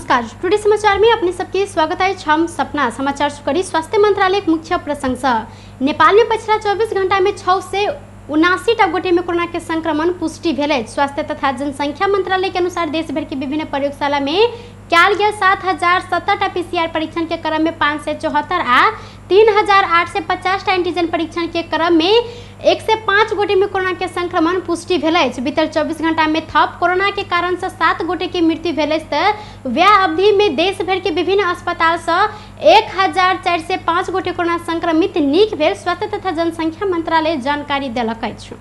नमस्कार, टुडे समाचार में अपने सबके स्वागत है। हम सपना समाचार करी। स्वास्थ्य मंत्रालय के मुख्य प्रशंसा नेपाल में पिछला 24 घंटा में 6 से 79 गोटे में कोरोना के संक्रमण पुष्टि भेल। स्वास्थ्य तथा जनसंख्या मंत्रालय के अनुसार देश भर की विभिन्न प्रयोगशाला में कयल गेल 7070 पीसीआर परीक्षण के क्रम में 574 आ 3850 एंटीजन परीक्षण के क्रम में 105 गोटे में कोरोना के संक्रमण पुष्टि भेल। बीतल 24 घंटा में थप कोरोना के कारण से 7 गोटे की मृत्यु भेल। वह अवधि में देश भर के विभिन्न अस्पताल से 1405 गोटे कोरोना संक्रमित नीक भेल। स्वास्थ्य तथा जनसंख्या मंत्रालय जानकारी देलक अछि।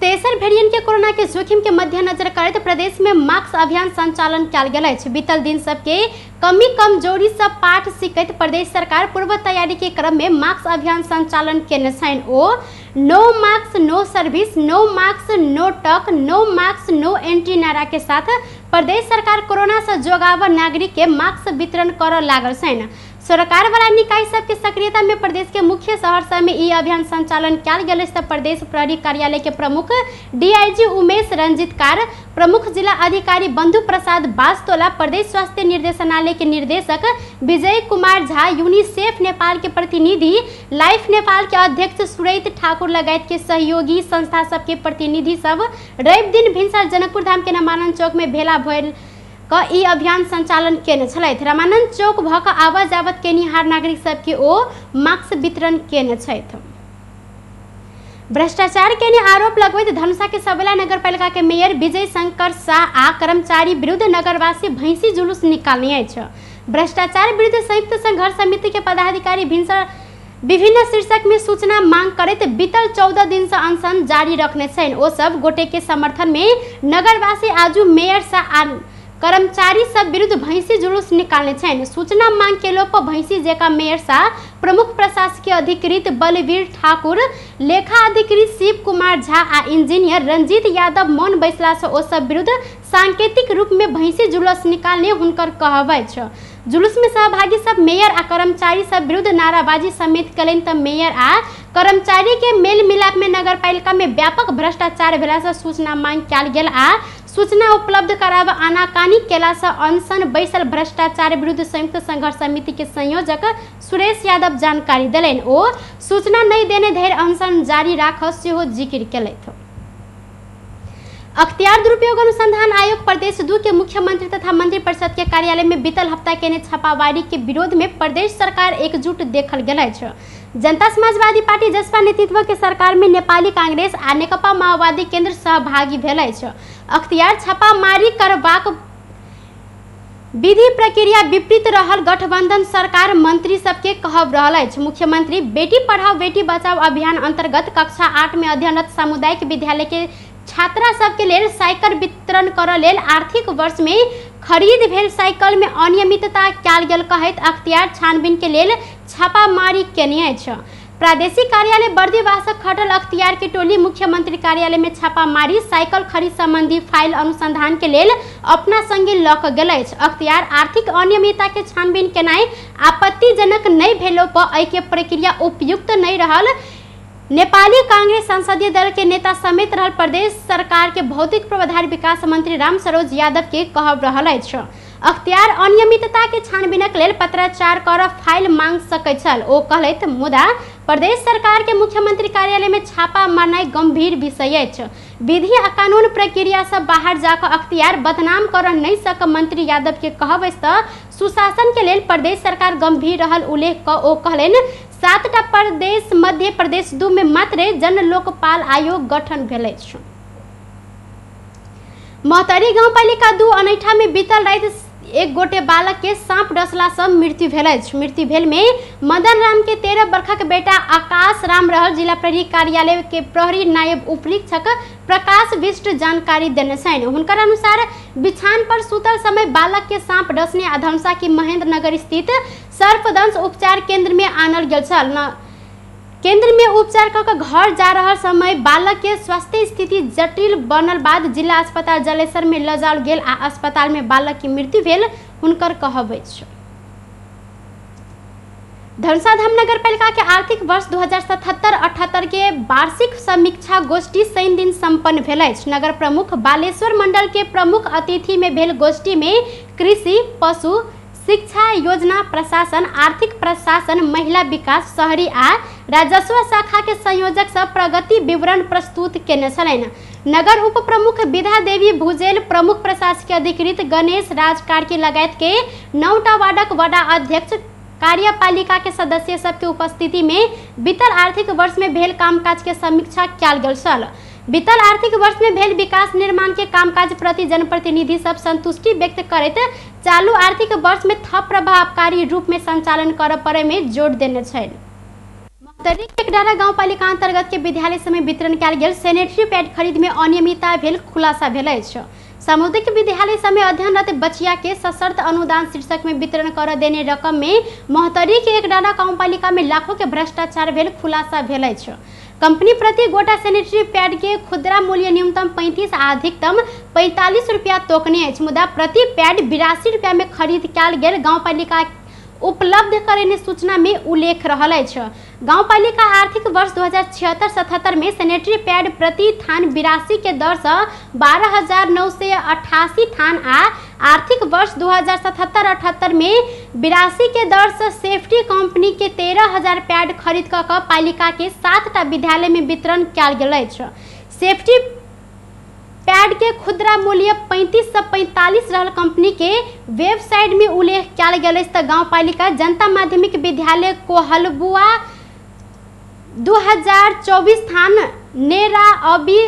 तेसर वेरिएंट के कोरोना के जोखिम के मद्देनजर करत प्रदेश में मास्क अभियान संचालन कयल गेल अछि। बीतल दिन सबके कमी कमजोरी से पाठ सीखत प्रदेश सरकार पूर्व तैयारी के क्रम में मास्क अभियान संचालन केने छनि। ओ no mask no service, no mask no talk, no mask no entry नारा के साथ प्रदेश सरकार कोरोना से जोगाव नागरिक के मास्क वितरण कर लागल छनि। सरकार वाला निकाय सब के सक्रियता में प्रदेश के मुख्य शहर सब में ई अभियान संचालन कयल गेल। प्रदेश प्रहरी कार्यालय के प्रमुख डीआईजी उमेश रंजितकार, प्रमुख जिला अधिकारी बंधु प्रसाद बास्तोला, प्रदेश स्वास्थ्य निर्देशनालय के निर्देशक विजय कुमार झा, यूनिसेफ नेपाल के प्रतिनिधि, लाइफ नेपाल के अध्यक्ष सुरैत ठाकुर लगायत के सहयोगी संस्था सब के प्रतिनिधि सब रवि दिन भिनसर जनकपुर धाम के रामानंद चौक में भेला भइल का ई अभियान संचालन केने छलथि। रामानंद चौक भ क आवाज आवत केनिहार नागरिक सब के ओ मास्क वितरण केने छथि। भ्रष्टाचार के आरोप लगबैत धनुषा के सबेला नगरपालिका के मेयर विजय शंकर शाह आ कर्मचारी विरुद्ध नगरवासी भैंसी जुलूस निकालने अछि। भ्रष्टाचार विरुद्ध संयुक्त संघर्ष समिति के पदाधिकारी भिनसर विभिन्न शीर्षक में सूचना मांग करते बीतल 14 दिन से अनशन जारी रखने छन्। ओ सब गोटे के समर्थन में नगरवासी आजू मेयर शाह कर्मचारी सब विरुद्ध भैंसी जुलूस निकालने छन्। सूचना मांग के लोप भैंसी जेका मेयर शाह, प्रमुख प्रशासकीय अधिकृत बलवीर ठाकुर, लेखा अधिकृत शिव कुमार झा आ इंजीनियर रंजीत यादव मौन बैसला से ओ सब विरुद्ध सांकेतिक रूप में भैंसी जुलूस निकालने हुनकर कहबै छ। जुलूस में सहभागी सब मेयर आ कर्मचारी सब विरुद्ध नाराबाजी समेत कलन। त मेयर आ कर्मचारी के मेल मिलाप में नगरपालिका में व्यापक भ्रष्टाचार भेला से सूचना मांग कयल गेल आ सूचना उपलब्ध कराब आनाकानी केला से अनशन बैसल भ्रष्टाचार विरुद्ध संयुक्त संघर्ष समिति के संयोजक सुरेश यादव जानकारी देलनि। ओ सूचना नहीं देने धरि अनशन जारी राखब सेहो जिक्र केलथि। अख्तियार दुरुपयोग अनुसंधान आयोग प्रदेश 2 के मुख्यमंत्री तथा मंत्री परिषद के कार्यालय में बीतल हफ्ता केने छापामारी के विरोध में प्रदेश सरकार एकजुट देखल गेल अछि। जनता समाजवादी पार्टी जसपा नेतृत्व के सरकार में नेपाली कांग्रेस आ नेकपा माओवादी केंद्र सहभागी भेल अछि। अख्तियार छापामारी करबाक विधि प्रक्रिया विपरीत रहल गठबंधन सरकार मंत्री सबके कहब रहल अछि। मुख्यमंत्री बेटी पढ़ाओ बेटी बचाओ अभियान अंतर्गत कक्षा 8 में अध्ययनरत सामुदायिक विद्यालय के छात्रा सबके लेल साइकिल वितरण करऽ लेल आर्थिक वर्ष में खरीद भेल साइकिल में अनियमितता कयल गेल कहैत अख्तियार छानबीन के लेल छापामारी केने अछि। प्रादेशिक कार्यालय बर्दीवासक खटल अख्तियार के टोली मुख्यमंत्री कार्यालय में छापामारी साइकिल खरीद संबंधी फाइल अनुसंधान के लेल अपना संगे लऽ कऽ गेल अछि। अख्तियार आर्थिक अनियमितता के छानबीन केनाइ आपत्तिजनक नहीं भेलो पर एहि के प्रक्रिया उपयुक्त नहीं रहल। नेपाली कांग्रेस संसदीय दल के नेता समेत रहल प्रदेश सरकार के भौतिक पूर्वाधार विकास मंत्री राम सरोज यादव के कहब रहल अछि। अख्तियार अनियमितता के छानबीनक लेल पत्राचार कर फाइल मांग सकैत छल। ओ कहलथि मुदा प्रदेश सरकार के मुख्यमंत्री कार्यालय में छापा मारनाइ गंभीर विषय अछि। विधि आ कानून प्रक्रिया से बाहर जाकर अख्तियार बदनाम कर नहीं सक। मंत्री यादव के कहब त सुशासन के लेल प्रदेश सरकार गंभीर रहल उल्लेख क ओ कहलनि 7टा प्रदेश मध्य प्रदेश 2 में मात्र जन लोकपाल आयोग गठन भेल अछि। महतरी गाँव पालिका 2 अनैठा में बीतल राति एक गोटे बालक के सांप डसला से मृत्यु भेल अछि। मृत्यु भेल में मदन राम के 13 वर्षक बेटा आकाश राम रहल। जिला प्रहरी कार्यालय के प्रहरी नायब उपरीक्षक प्रकाश विष्ट जानकारी देने छनि। हुनकर अनुसार बिछान पर सुतल समय बालक के सांप डसने आ धनुषा की महेंद्र नगर स्थित सर्पदंश उपचार केंद्र में आनल गेल छल। केंद्र में उपचार कर घर जा रहा समय बालक के स्वास्थ्य स्थिति जटिल बनल बाद जिला अस्पताल जलेसर में ल जाओल गेल आ अस्पताल में बालक की मृत्यु भेल हुनकर कहब अछि। धनुषाधाम नगरपालिका के आर्थिक वर्ष 2077-78 के वार्षिक समीक्षा गोष्ठी शनि दिन संपन्न भेल अछि। नगर प्रमुख बालेश्वर मंडल के प्रमुख अतिथि में भेल गोष्ठी में कृषि, पशु, शिक्षा, योजना प्रशासन, आर्थिक प्रशासन, महिला विकास, शहरी आ राजस्व शाखा के संयोजक सब प्रगति विवरण प्रस्तुत केने छलनि। नगर उप प्रमुख विधा देवी भुजेल, प्रमुख प्रशासकीय अधिकृत गणेश राज कार्की लगायत के 9टा वार्डक वडा अध्यक्ष, कार्यपालिका के सदस्य सबके उपस्थिति में बीतल आर्थिक वर्ष में भेल कामकाज के समीक्षा कयल गेल छल। बीतल आर्थिक वर्ष में भेल विकास निर्माण के कामकाज प्रति जनप्रतिनिधि सब संतुष्टि व्यक्त करैत चालू आर्थिक वर्ष में थप प्रभावकारी रूप में संचालन करय पड़े में जोर देने छल। मोहतरी एकडारा गाउँपालिका अंतर्गत के विद्यालय समय वितरण कयल गेल सैनिटरी पैड खरीद में अनियमितता भेल खुलासा भेल अछि। सामुदायिक विद्यालय समय अध्ययनरत बचिया के सशर्त अनुदान शीर्षक में वितरण कर देने रकम में मोहतरी के एकडारा गाउँपालिका में लाखों के भ्रष्टाचार भेल खुलासा भेल अछि। कंपनी प्रति गोटा सैनिटरी पैड के खुदरा मूल्य न्यूनतम 35 आ अधिकतम 45 रुपया तोकने अछि, मुदा प्रति पैड 82 रुपया में खरीद कयल गेल गाउँपालिका उपलब्ध करेने सूचना में उल्लेख रहल अछि। गाउँपालिका आर्थिक वर्ष 2076-77 में सैनिटरी पैड प्रति थान 82 के दर से 12,988 थान आ आर्थिक वर्ष 2077-78 में 82 के दर से सेफ्टी कंपनी के 13,000 पैड खरीद क पालिका के 7टा विद्यालय में वितरण कयल गेल अछि। सेफ्टी पैड के खुदरा मूल्य 35 से 45 रहल कंपनी के वेबसाइट में उल्लेख कयल गेल अछि त गाउँपालिका जनता माध्यमिक विद्यालय कोहलबुआ 2024 थान, नेरा अबी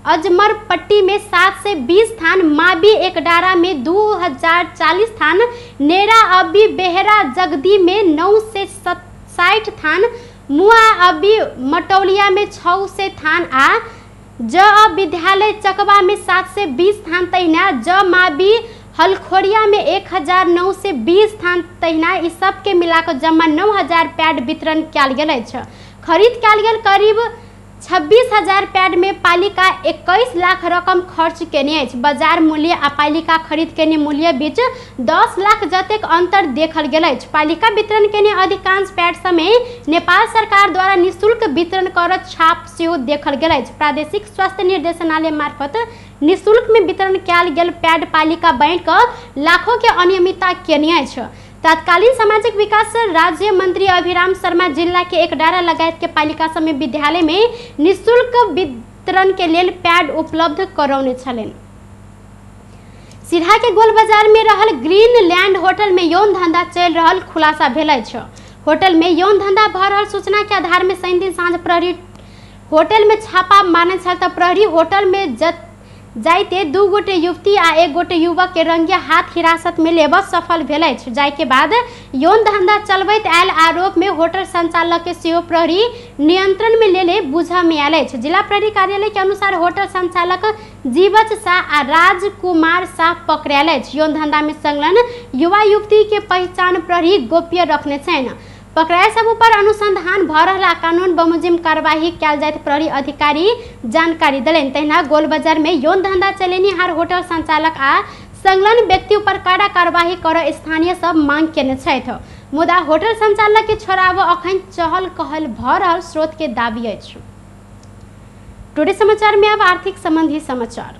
अजमर पट्टी में 7 से 20 थान, माबी एकडारा में 2040 थान, नेरा अबी बेहरा जगदी में 9 से 60 थान, मुआ अबी मटौलिया में 6 से थान आ ज विद्यालय चकवा में 7 से 20 थान तहिना ज माबी हलखोरिया में 1009 से 20 थान तहिना इस सब के मिलाकर जमा 9,000 पैड वितरण कयल गेल अछि। खरीद कयल गेल करीब 26,000 पैड में पालिका 21 लाख रकम खर्च केने अछि। बाजार मूल्य आ पालिका खरीद केने मूल्य बीच 10 लाख जतेक अंतर देखल गेल अछि। पालिका वितरण केने अधिकांश पैड समय नेपाल सरकार द्वारा निःशुल्क वितरण करत छाप सेहो देखल गेल अछि। प्रादेशिक स्वास्थ्य निर्देशनालय मार्फत निःशुल्क में वितरण कयल गेल पैड पालिका बैंक लाखों के अनियमितता केने अछि। तत्कालीन सामाजिक विकास राज्य मंत्री अभिराम शर्मा जिला के एकडारा लगायत के पालिका समय विद्यालय में निःशुल्क वितरण के लेल पैड उपलब्ध करौने छलनि। सिरहा के गोल बाजार में रहल ग्रीन लैंड होटल में यौन धंधा चल रहल खुलासा भेल अछि। होटल में यौन धंधा भ रहल सूचना के आधार में शनि दिन साँझ प्रहरी होटल में छापा मारने छल त प्रहरी होटल में जाइते 2 गोटे युवती आ 1 गोटे युवक के रंगिया हाथ हिरासत में लेब सफल भेल अछि। जाय के बाद यौन धंधा चलबैत आयल आरोप में होटल संचालक के सेहो प्रहरी नियंत्रण में लेले बुझा में आयल अछि। जिला प्रहरी कार्यालय के अनुसार होटल संचालक जीवच शाह आ राजकुमार शाह पकड़ायल अछि। यौन धंधा में संलग्न युवा युवती के पहचान प्रहरी गोप्य रखने छनि। पकड़ायल सब पर अनुसंधान भ रहल आ कानून बमुजिम कार्यवाही कयल जाइत प्रहरी अधिकारी जानकारी देलनि। तहिना गोल बाजार में यौन धंधा चलेनिहार होटल संचालक आ संलग्न व्यक्ति पर कड़ा कार्यवाही कर स्थानीय सब मांग केने छथि, मुदा होटल संचालक के छोड़ाब अखन चहल कहल भ रहल स्रोत के दाबी अछि। टुडे समाचार में अब आर्थिक संबंधी समाचार।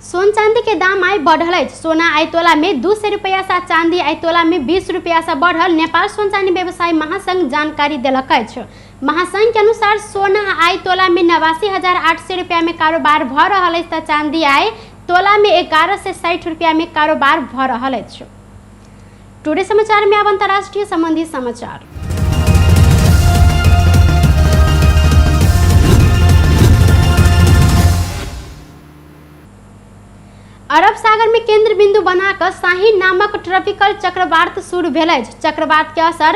सोन चांदी के दाम आइ बढ़ल अछि। सोना आइ तोला में 200 रुपया सा, चांदी आइ तोला में 20 रुपया सा बढ़ल नेपाल सोन चांदी व्यवसायी महासंघ जानकारी देलक अछि। महासंघ के अनुसार सोना आइ तोला में 89,800 रुपया में कारोबार भ रहल अछि त चांदी आइ तोला में 11 से 60 रुपया में कारोबार भ रहल अछि। टुडे समाचार में अब अंतर्राष्ट्रीय संबंधी समाचार। अरब सागर में केंद्र बिंदु बनाकर शाहीन नामक ट्रॉपिकल चक्रवात शुरू भेल अछि। चक्रवात के असर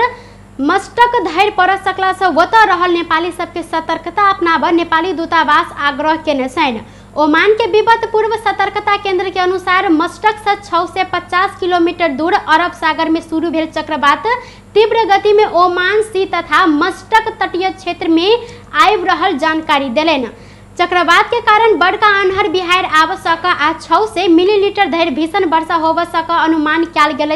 मस्टक धरि पड़ सकला से ओतऽ रहल नेपाली सबके सतर्कता अपनाब नेपाली दूतावास आग्रह केने छनि। ओमान के विपद पूर्व सतर्कता केंद्र के अनुसार मस्टक से 6 से 50 किलोमीटर दूर अरब सागर में शुरू भेल चक्रवात तीव्र गति में ओमान सी तथा मस्टक तटीय क्षेत्र में आबि रहल जानकारी देलनि। चक्रवात के कारण बड़का अन्हर बिहार आब सक आ 6 से मिलीलीटर धरि भीषण वर्षा होब सक अनुमान कयल गेल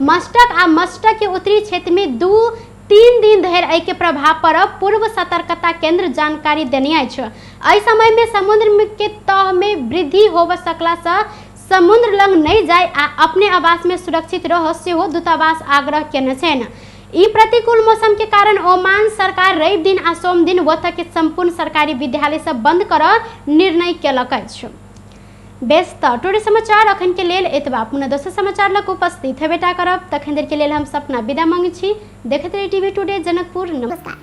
मस्टक आ मस्टक के उत्तरी क्षेत्र में 2-3 दिन धरि एहि के प्रभाव पर पूर्व सतर्कता केंद्र जानकारी देने अछि। एहि समय में समुद्र के तह में वृद्धि होब सकला से समुद्र लग नहीं जाए आ अपने आवास में सुरक्षित रह सेहो दूतावास आग्रह केने छनि। ई प्रतिकूल मौसम के कारण ओमान सरकार रवि दिन आ सोम दिन ओतऽ के संपूर्ण सरकारी विद्यालय सब बंद कर निर्णय केलक अछि। बेस तऽ टुडे समाचार अखन के लेल एतबा। पुनः दोसर समाचार लग उपस्थित हेबेटा करब। तखन देर के लेल हम सपना विदा मांगै छी। देखैत रही टीवी टुडे जनकपुर। नमस्कार।